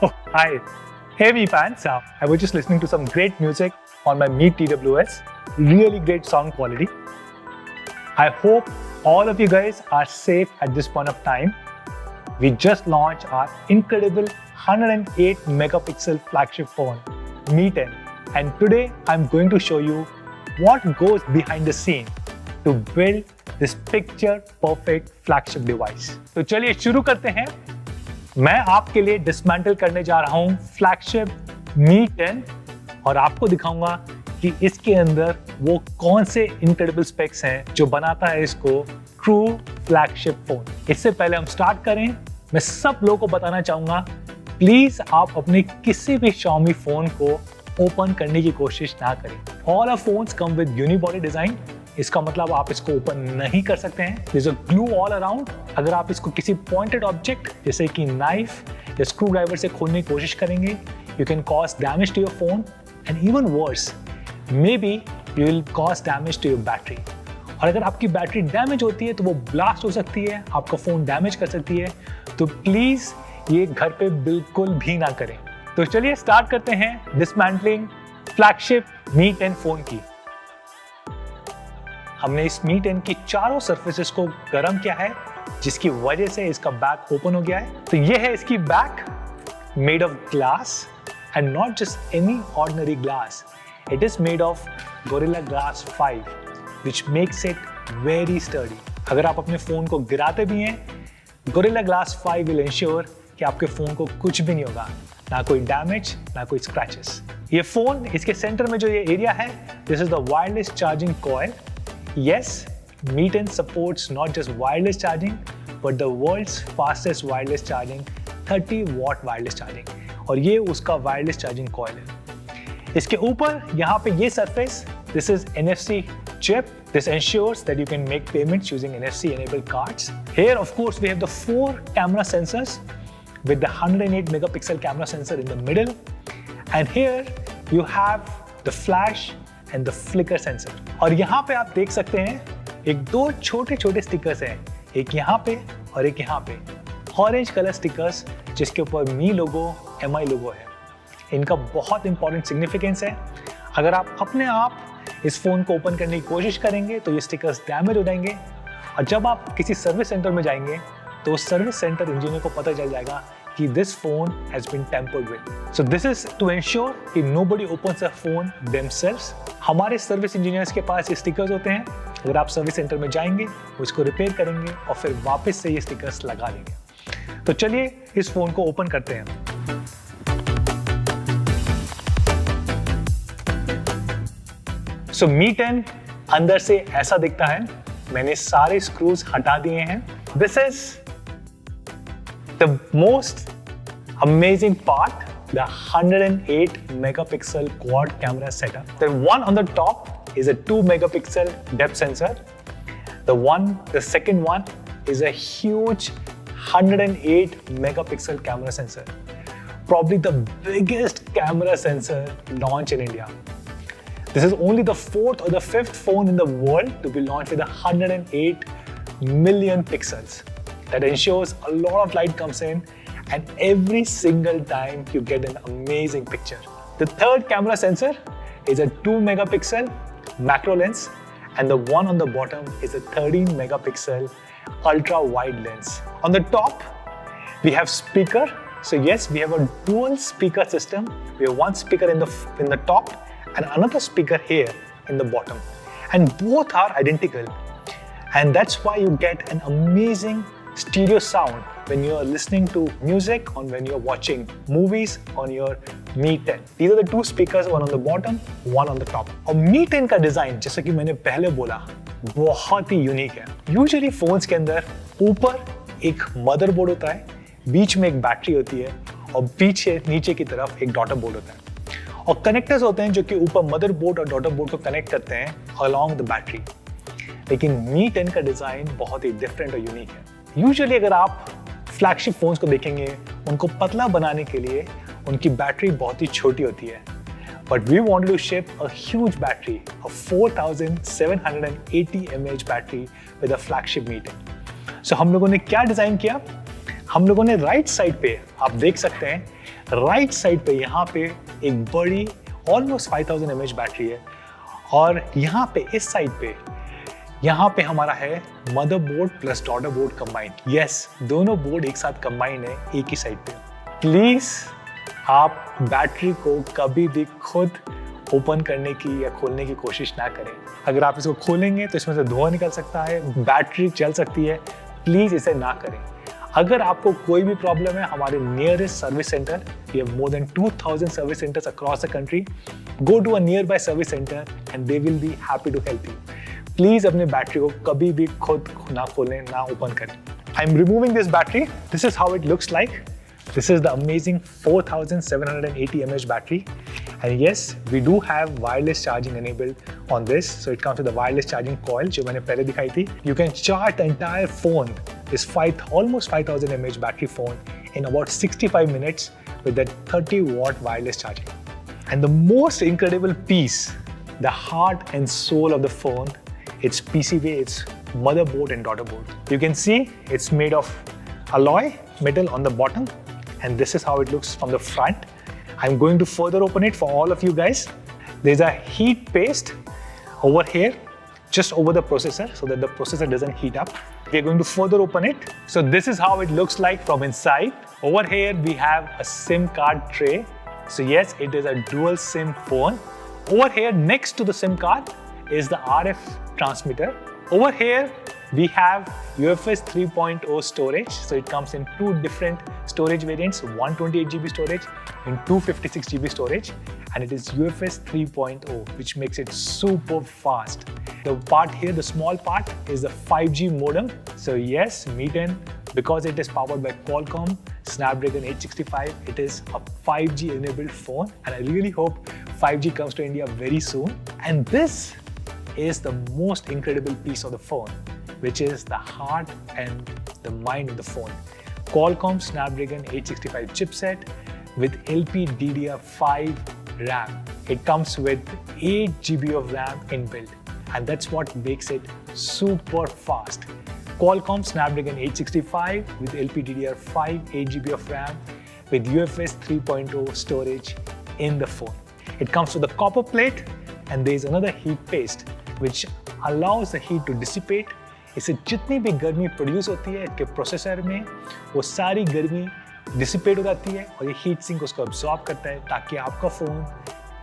Oh, hi. Hey, Mi fans. I was just listening to some great music on my Meet TWS. Really great sound quality. I hope all of you guys are safe at this point of time. We just launched our incredible 108 megapixel flagship phone, Mi 10. And today I'm going to show you what goes behind the scene to build this picture perfect flagship device. तो चलिए शुरू करते हैं. मैं आपके लिए dismantle करने जा रहा हूं फ्लैगशिप Mi 10 और आपको दिखाऊंगा कि इसके अंदर वो कौन से इनक्रेडिबल स्पेक्स हैं जो बनाता है इसको ट्रू फ्लैगशिप फोन. इससे पहले हम स्टार्ट करें, मैं सब लोगों को बताना चाहूंगा, प्लीज आप अपने किसी भी Xiaomi फोन को ओपन करने की कोशिश ना करें. All our phones come with unibody design. इसका मतलब आप इसको ओपन नहीं कर सकते हैं. There's a glue all around. अगर आप इसको किसी पॉइंटेड ऑब्जेक्ट जैसे कि नाइफ या स्क्रू ड्राइवर से खोलने की कोशिश करेंगे, you can cause damage to your phone and even worse, maybe you will cause damage to your battery. और अगर आपकी बैटरी डैमेज होती है तो वो ब्लास्ट हो सकती है, आपका फोन डैमेज कर सकती है. तो प्लीज ये घर पे बिल्कुल भी ना करें. तो चलिए स्टार्ट करते हैं डिसमेंटलिंग फ्लैगशिप Mi 10 फोन की. हमने इस Mi 10 की चारों सरफेसेस को गर्म किया है, जिसकी वजह से इसका बैक ओपन हो गया है. तो ये है इसकी back, made of glass and not just any ordinary glass. It is made of Gorilla Glass 5 which makes it very sturdy. अगर आप अपने फोन को गिराते भी हैं, Gorilla Glass 5 will ensure कि आपके फोन को कुछ भी नहीं होगा, ना कोई डैमेज ना कोई स्क्रैचेस. ये फोन, इसके सेंटर में जो ये एरिया है, this is the wireless charging coil. Yes, Mi 10 supports not just wireless charging, but the world's fastest wireless charging, 30 watt wireless charging. और ये उसका wireless charging coil है. इसके ऊपर यहाँ पे ये surface, this is NFC chip. This ensures that you can make payments using NFC enabled cards. Here, of course, we have the 4 camera sensors with the 108 megapixel camera sensor in the middle. And here you have the flash and the flicker sensor. और यहाँ पे आप देख सकते हैं एक दो छोटे छोटे स्टिकर्स हैं, एक यहाँ पे और एक यहाँ पे, ऑरेंज कलर स्टिकर्स जिसके ऊपर Mi लोगो, MI लोगो है. इनका बहुत इंपॉर्टेंट सिग्निफिकेंस है. अगर आप अपने आप इस फोन को ओपन करने की कोशिश करेंगे तो ये स्टिकर्स डैमेज हो जाएंगे, और जब आप किसी सर्विस सेंटर में जाएंगे तो सर्विस सेंटर इंजीनियर को पता चल जाएगा कि this phone has been tampered with. So this is to ensure कि nobody opens a phone themselves. हमारे सर्विस इंजीनियर्स के पास ये स्टिकर्स होते हैं. अगर आप सर्विस सेंटर में जाएंगे, उसको रिपेयर करेंगे और फिर वापस से ये स्टिकर्स लगा देंगे. तो चलिए इस फोन को ओपन करते हैं. So Mi 10 अंदर से ऐसा दिखता है. मैंने सारे स्क्रूज हटा दिए हैं. This is the most amazing part, the 108 megapixel quad camera setup. The one on the top is a 2 megapixel depth sensor. The second one is a huge 108 megapixel camera sensor. Probably the biggest camera sensor launched in India. This is only the 4th or the 5th phone in the world to be launched with 108 million pixels. That ensures a lot of light comes in, and every single time you get an amazing picture. The third camera sensor is a 2 megapixel macro lens, and the one on the bottom is a 13 megapixel ultra wide lens. On the top, we have speaker. So yes, we have a dual speaker system. We have one speaker in the top and another speaker here in the bottom, and both are identical. And that's why you get an amazing stereo sound when you are listening to music or when you are watching movies on your Mi 10. These are the two speakers, one on the bottom, one on the top. और Mi 10 का design, जैसा कि मैंने पहले बोला, बहुत ही unique है. Usually phones के अंदर ऊपर एक मदरबोर्ड होता है, बीच में एक बैटरी होती है और पीछे नीचे की तरफ एक डॉटर बोर्ड होता है, और कनेक्टर्स होते हैं जो कि ऊपर मदरबोर्ड और डॉटर बोर्ड को कनेक्ट करते हैं अलोंग द बैटरी. लेकिन Mi 10 का डिजाइन बहुत ही डिफरेंट और यूनिक है. यूजुअली अगर आप फ्लैगशिप फोन्स को देखेंगे, उनको पतला बनाने के लिए उनकी बैटरी बहुत ही छोटी होती है. But we wanted to ship a huge battery, a 4780 mAh battery with a flagship Mi 10. So हम लोगों ने क्या डिजाइन किया, हम लोगों ने राइट साइड पे आप देख सकते हैं राइट साइड पे यहाँ पे एक बड़ी ऑलमोस्ट 5000 mAh बैटरी है और यहाँ पे इस साइड पे यहाँ पे हमारा है motherboard plus daughter board combined. Yes, दोनों बोर्ड एक साथ कंबाइंड है एक ही साइड पे। प्लीज आप बैटरी को कभी भी खुद ओपन करने की या खोलने की कोशिश ना करें। अगर आप इसको खोलेंगे तो इसमें से धुआं निकल सकता है, बैटरी जल सकती है। प्लीज इसे ना करें। अगर आपको कोई भी प्रॉब्लम है, हमारे nearest service center, we have more than 2000 service centers across the country, go to a nearby service center and they will be happy to help you. Please अपने बैटरी को कभी भी खुद ना खोलें, ना ओपन करें। I am removing this battery. This is how it looks like. This is the amazing 4780 mAh battery, and yes, we do have wireless charging enabled on this. So it comes with a wireless charging coil जो मैंने पहले दिखाई थी. You can charge the entire phone, this almost 5000 mAh battery phone, in about 65 minutes with that 30-watt wireless charging. And the most incredible piece, the heart and soul of the phone, its PCB, its motherboard and daughter board. You can see it's made of alloy metal on the bottom. And this is how it looks from the front. I'm going to further open it for all of you guys. There's a heat paste over here, just over the processor, so that the processor doesn't heat up. We're going to further open it. So this is how it looks like from inside. Over here, we have a SIM card tray. So yes, it is a dual SIM phone. Over here, next to the SIM card, is the RF transmitter. Over here, we have UFS 3.0 storage. So it comes in two different storage variants, 128GB storage and 256GB storage. And it is UFS 3.0, which makes it super fast. The part here, the small part, is the 5G modem. So yes, Mi 10, because it is powered by Qualcomm Snapdragon 865, it is a 5G enabled phone. And I really hope 5G comes to India very soon. And this is the most incredible piece of the phone, which is the heart and the mind of the phone. Qualcomm Snapdragon 865 chipset with LPDDR5 RAM. It comes with 8GB of RAM inbuilt, and that's what makes it super fast. Qualcomm Snapdragon 865 with LPDDR5, 8GB of RAM with UFS 3.0 storage in the phone. It comes with a copper plate, and there is another heat paste which allows the heat to dissipate. इससे जितनी भी गर्मी produce होती है इसके processor में, वो सारी गर्मी डिसिपेट हो जाती है और ये हीट सिंक उसको अब्सॉर्ब करता है ताकि आपका फोन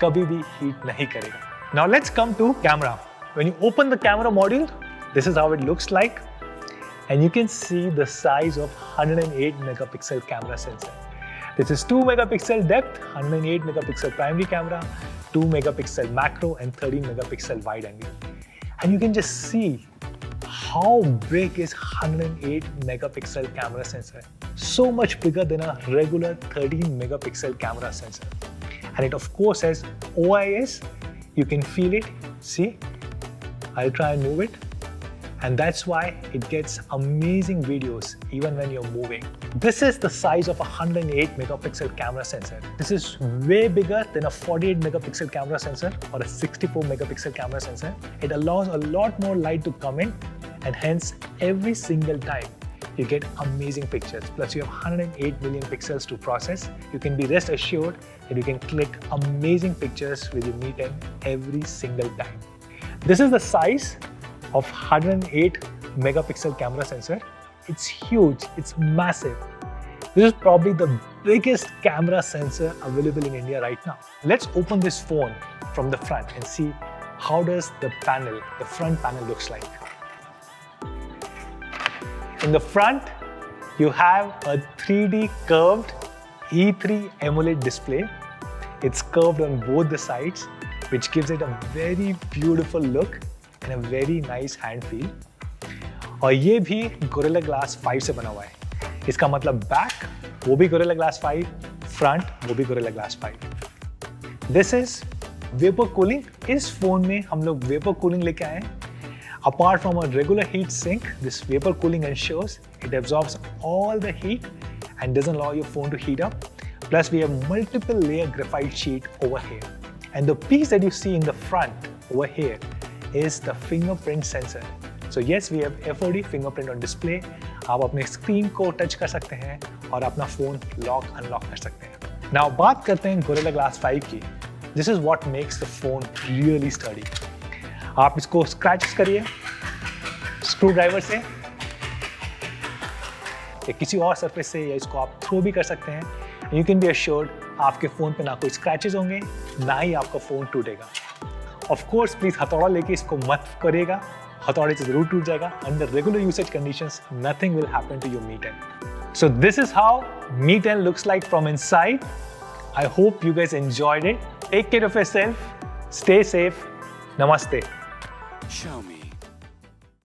कभी भी हीट नहीं करेगा. Now let's come to camera. When you open the camera module, this is how it looks like, and you can see the size of 108 megapixel camera sensor. This is 2 megapixel depth, 108 megapixel primary camera, 2 megapixel macro and 13 megapixel wide angle. And you can just see how big is 108 megapixel camera sensor. So much bigger than a regular 13 megapixel camera sensor. And it of course has OIS. You can feel it. See? I'll try and move it. And that's why it gets amazing videos even when you're moving. This is the size of a 108 megapixel camera sensor. This is way bigger than a 48 megapixel camera sensor or a 64 megapixel camera sensor. It allows a lot more light to come in, and hence every single time you get amazing pictures. Plus you have 108 million pixels to process. You can be rest assured that you can click amazing pictures with your Mi 10 every single time. This is the size of 108 megapixel camera sensor. It's huge, it's massive. This is probably the biggest camera sensor available in India right now. Let's open this phone from the front and see how does the front panel looks like. In the front, you have a 3D curved E3 AMOLED display. It's curved on both the sides, which gives it a very beautiful look and a very nice hand feel. और ये भी Gorilla Glass 5 से बना हुआ है. इसका मतलब back वो भी Gorilla Glass 5, फ्रंट वो भी Gorilla Glass 5. This is vapor cooling. इस फोन में हम लोग vapor cooling लेके आए हैं. Apart from a regular heat sink, this vapor cooling ensures it absorbs all the heat and doesn't allow your phone to heat up. Plus, we have multiple layer graphite sheet over here. And the piece that you see in the front over here is the fingerprint sensor. So yes, we have FOD fingerprint on display. आप अपने screen को touch कर सकते हैं और अपना phone lock unlock कर सकते हैं. नाउ बात करते हैं Gorilla Glass 5 की. This is what makes the phone really sturdy. आप इसको स्क्रैचेस करिए स्क्रू ड्राइवर से या किसी और सरफेस से, या इसको आप थ्रो भी कर सकते हैं. यू कैन बी अश्योर्ड आपके फ़ोन पे ना कोई स्क्रैचेस होंगे, ना ही आपका फ़ोन टूटेगा. ऑफ कोर्स प्लीज़ हथौड़ा लेके इसको मत करिएगा, हथौड़े से ज़रूर टूट जाएगा. Under regular usage conditions nothing will happen to your Mi 10. So this is how Mi 10 looks like from inside. I hope you guys enjoyed it. Take care of yourself. Stay safe. Namaste. Xiaomi.